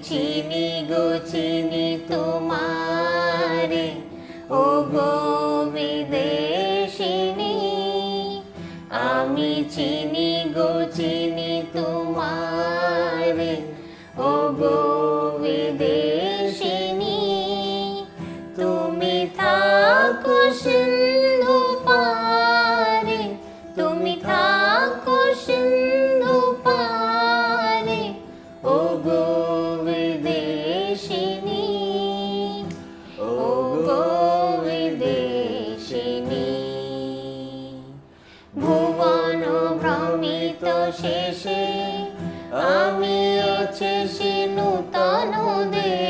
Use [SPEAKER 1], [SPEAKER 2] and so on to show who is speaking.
[SPEAKER 1] চিনি গো চিনি তোমারে, ও গো বিদেশিনী। আমি চিনি গো চিনি তোমারে, ও গো বিদেশিনী। তুমি থাকো সিন্ধু পারে, তুমি থাকো সিন্ধু পারে, ও গো বিদেশিনী, ও গো বিদেশিনী। ভুবন ভ্রমিত শেষে আমি আছি নূতন দেশে।